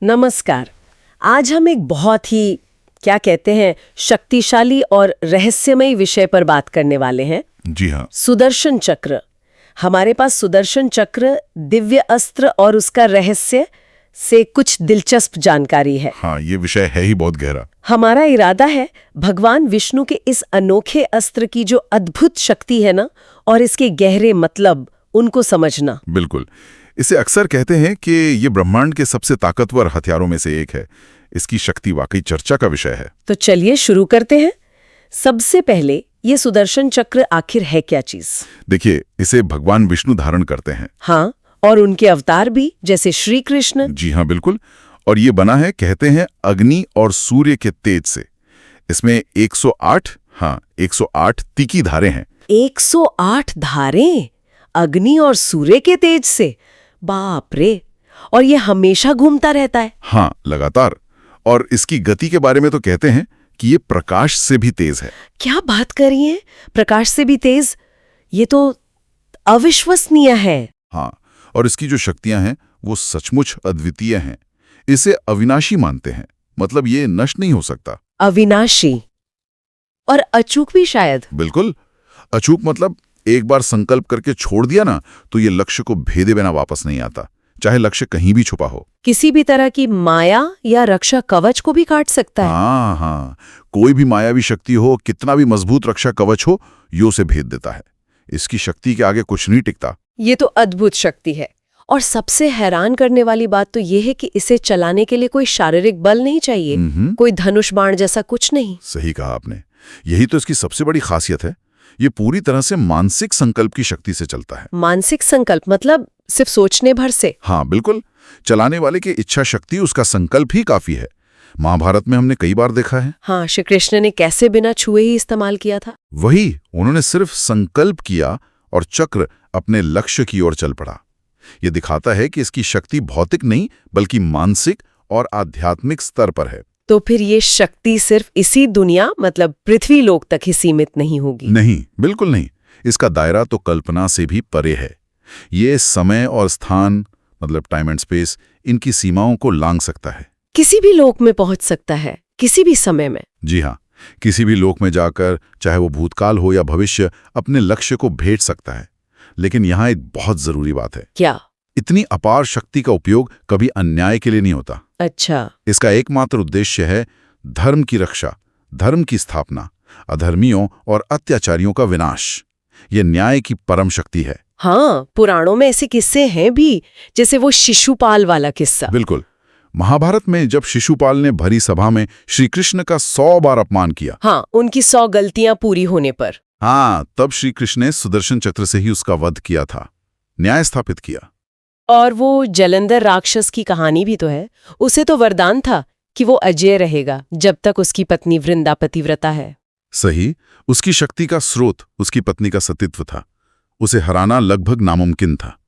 नमस्कार। आज हम एक बहुत ही क्या कहते हैं शक्तिशाली और रहस्यमयी विषय पर बात करने वाले हैं। जी हाँ। सुदर्शन चक्र। हमारे पास सुदर्शन चक्र, दिव्य अस्त्र और उसका रहस्य से कुछ दिलचस्प जानकारी है। हाँ, ये विषय है ही बहुत गहरा। हमारा इरादा है भगवान विष्णु के इस अनोखे अस्त्र की जो अद्भुत शक्ति है ना, और इसके गहरे मतलब उनको समझना। बिल्कुल। इसे अक्सर कहते हैं कि ये ब्रह्मांड के सबसे ताकतवर हथियारों में से एक है। इसकी शक्ति वाकई चर्चा का विषय है। तो चलिए शुरू करते हैं। सबसे पहले ये सुदर्शन चक्र आखिर है क्या चीज? देखिए, इसे भगवान विष्णु धारण करते हैं। हाँ, और उनके अवतार भी, जैसे श्री कृष्ण। जी हाँ, बिल्कुल। और ये बना है, कहते हैं, अग्नि और सूर्य के तेज से। इसमें 108 तीखी धारें हैं। 108 धारें अग्नि और सूर्य के तेज से? बाप रे! और ये हमेशा घूमता रहता है? हाँ, लगातार। और इसकी गति के बारे में तो कहते हैं कि ये प्रकाश से भी तेज है। क्या बात कर रही हैं? प्रकाश से भी तेज? ये तो अविश्वसनीय है। हाँ, और इसकी जो शक्तियां हैं वो सचमुच अद्वितीय हैं। इसे अविनाशी मानते हैं, मतलब ये नष्ट नहीं हो सकता। अविनाशी और अचूक भी शायद। बिल्कुल। अचूक मतलब एक बार संकल्प करके छोड़ दिया ना, तो ये लक्ष्य को भेदे बिना वापस नहीं आता, चाहे लक्ष्य कहीं भी छुपा हो। किसी भी तरह की माया या रक्षा कवच को भी काट सकता है। हाँ, कोई भी मायावी शक्ति हो, कितना भी मजबूत रक्षा कवच हो, ये उसे भेद देता है। इसकी शक्ति के आगे कुछ नहीं टिकता। ये तो अद्भुत शक्ति है। और सबसे हैरान करने वाली बात तो ये है कि इसे चलाने के लिए कोई शारीरिक बल नहीं चाहिए, कोई धनुष बाण जैसा कुछ नहीं। सही कहा आपने। यही तो इसकी सबसे बड़ी खासियत है। ये पूरी तरह से मानसिक संकल्प की शक्ति से चलता है। मानसिक संकल्प मतलब सिर्फ सोचने भर से? हाँ, बिल्कुल। चलाने वाले की इच्छा शक्ति, उसका संकल्प ही काफी है। महाभारत में हमने कई बार देखा है। हाँ, श्री कृष्ण ने कैसे बिना छुए ही इस्तेमाल किया था। वही, उन्होंने सिर्फ संकल्प किया और चक्र अपने लक्ष्य की ओर चल पड़ा। यह दिखाता है कि इसकी शक्ति भौतिक नहीं बल्कि मानसिक और आध्यात्मिक स्तर पर है। तो फिर ये शक्ति सिर्फ इसी दुनिया मतलब पृथ्वी लोक तक ही सीमित नहीं होगी? नहीं, बिल्कुल नहीं। इसका दायरा तो कल्पना से भी परे है। ये समय और स्थान मतलब टाइम एंड स्पेस, इनकी सीमाओं को लांघ सकता है। किसी भी लोक में पहुंच सकता है, किसी भी समय में? जी हाँ, किसी भी लोक में जाकर, चाहे वो भूतकाल हो या भविष्य, अपने लक्ष्य को भेज सकता है। लेकिन यहाँ एक बहुत जरूरी बात है। क्या? इतनी अपार शक्ति का उपयोग कभी अन्याय के लिए नहीं होता। अच्छा। इसका एकमात्र उद्देश्य है धर्म की रक्षा, धर्म की स्थापना, अधर्मियों और अत्याचारियों का विनाश। यह न्याय की परम शक्ति है। हाँ, पुराणों में ऐसे किस्से हैं भी, जैसे वो शिशुपाल वाला किस्सा। बिल्कुल। महाभारत में जब शिशुपाल ने भरी सभा में श्री कृष्ण का 100 बार अपमान किया। हाँ, उनकी 100 गलतियां पूरी होने पर। हाँ, तब श्री कृष्ण ने सुदर्शन चक्र से ही उसका वध किया था, न्याय स्थापित किया। और वो जलंधर राक्षस की कहानी भी तो है। उसे तो वरदान था कि वो अजय रहेगा जब तक उसकी पत्नी वृंदा पतिव्रता है। सही। उसकी शक्ति का स्रोत उसकी पत्नी का सतीत्व था। उसे हराना लगभग नामुमकिन था।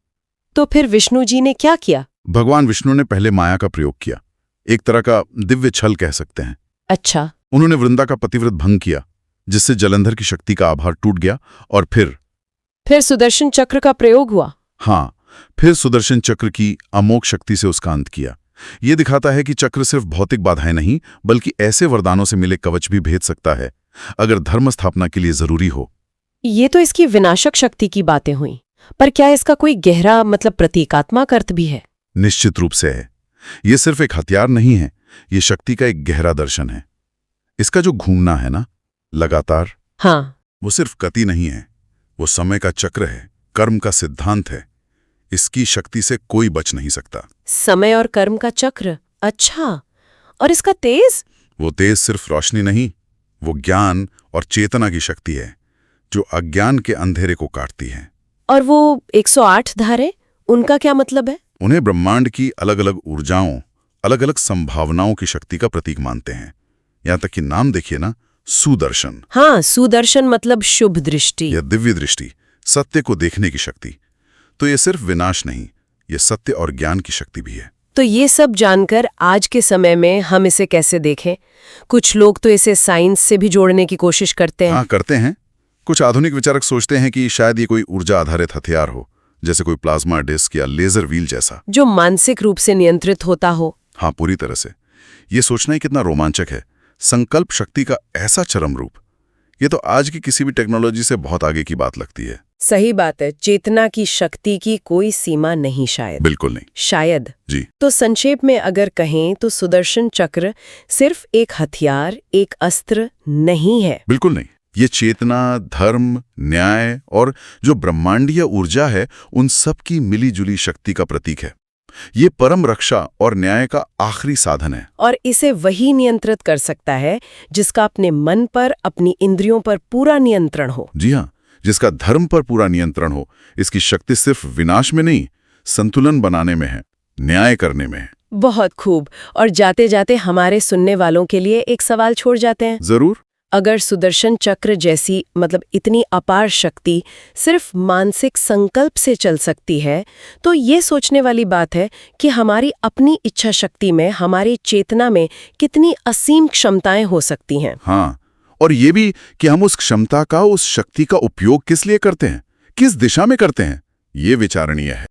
तो फिर विष्णु जी ने क्या किया? भगवान विष्णु ने पहले माया का प्रयोग किया, एक तरह का दिव्य छल कह सकते हैं। अच्छा। उन्होंने वृंदा का पतिव्रत भंग किया, जिससे जलंधर की शक्ति का आभार टूट गया। और फिर सुदर्शन चक्र का प्रयोग हुआ। हाँ, फिर सुदर्शन चक्र की अमोघ शक्ति से उसका अंत किया। यह दिखाता है कि चक्र सिर्फ भौतिक बाधाएं नहीं बल्कि ऐसे वरदानों से मिले कवच भी भेज सकता है, अगर धर्म स्थापना के लिए जरूरी हो। ये तो इसकी विनाशक शक्ति की बातें हुई, पर क्या इसका कोई गहरा मतलब प्रतीकात्मक अर्थ भी है? निश्चित रूप से है। यह सिर्फ एक हथियार नहीं है, ये शक्ति का एक गहरा दर्शन है। इसका जो घूमना है ना, लगातार, हाँ, वो सिर्फ गति नहीं है, वो समय का चक्र है, कर्म का सिद्धांत है। इसकी शक्ति से कोई बच नहीं सकता। समय और कर्म का चक्र? अच्छा। और इसका तेज? वो तेज सिर्फ रोशनी नहीं, वो ज्ञान और चेतना की शक्ति है, जो अज्ञान के अंधेरे को काटती है। और वो 108 धारे, उनका क्या मतलब है? उन्हें ब्रह्मांड की अलग अलग ऊर्जाओं, अलग अलग संभावनाओं की शक्ति का प्रतीक मानते हैं। यहां तक कि नाम देखिए ना, सुदर्शन। हाँ, सुदर्शन मतलब शुभ दृष्टि या दिव्य दृष्टि, सत्य को देखने की शक्ति। तो ये सिर्फ विनाश नहीं, ये सत्य और ज्ञान की शक्ति भी है। तो ये सब जानकर आज के समय में हम इसे कैसे देखें? कुछ लोग तो इसे साइंस से भी जोड़ने की कोशिश करते हैं। हाँ, करते हैं। कुछ आधुनिक विचारक सोचते हैं कि शायद ये कोई ऊर्जा आधारित हथियार हो, जैसे कोई प्लाज्मा डिस्क या लेजर व्हील जैसा, जो मानसिक रूप से नियंत्रित होता हो। हाँ, पूरी तरह से। ये सोचना ही कितना रोमांचक है। संकल्प शक्ति का ऐसा चरम रूप, ये तो आज की किसी भी टेक्नोलॉजी से बहुत आगे की बात लगती है। सही बात है, चेतना की शक्ति की कोई सीमा नहीं शायद। बिल्कुल नहीं। शायद। जी। तो संक्षेप में अगर कहें तो सुदर्शन चक्र सिर्फ एक हथियार, एक अस्त्र नहीं है। बिल्कुल नहीं। ये चेतना, धर्म, न्याय और जो ब्रह्मांडीय ऊर्जा है, उन सब की मिली-जुली शक्ति का प्रतीक है। ये परम रक्षा और न्याय का आखिरी साधन है। और इसे वही नियंत्रित कर सकता है जिसका अपने मन पर, अपनी इंद्रियों पर पूरा नियंत्रण हो। जी हाँ, जिसका धर्म पर पूरा नियंत्रण हो। इसकी शक्ति सिर्फ विनाश में नहीं, संतुलन बनाने में है, न्याय करने में है। बहुत खूब। और जाते जाते हमारे सुनने वालों के लिए एक सवाल छोड़ जाते हैं। जरूर। अगर सुदर्शन चक्र जैसी इतनी अपार शक्ति सिर्फ मानसिक संकल्प से चल सकती है, तो ये सोचने वाली बात है कि हमारी अपनी इच्छा शक्ति में, हमारी चेतना में कितनी असीम क्षमताएं हो सकती हैं। हाँ, और ये भी कि हम उस क्षमता का, उस शक्ति का उपयोग किस लिए करते हैं, किस दिशा में करते हैं, ये विचारणीय है।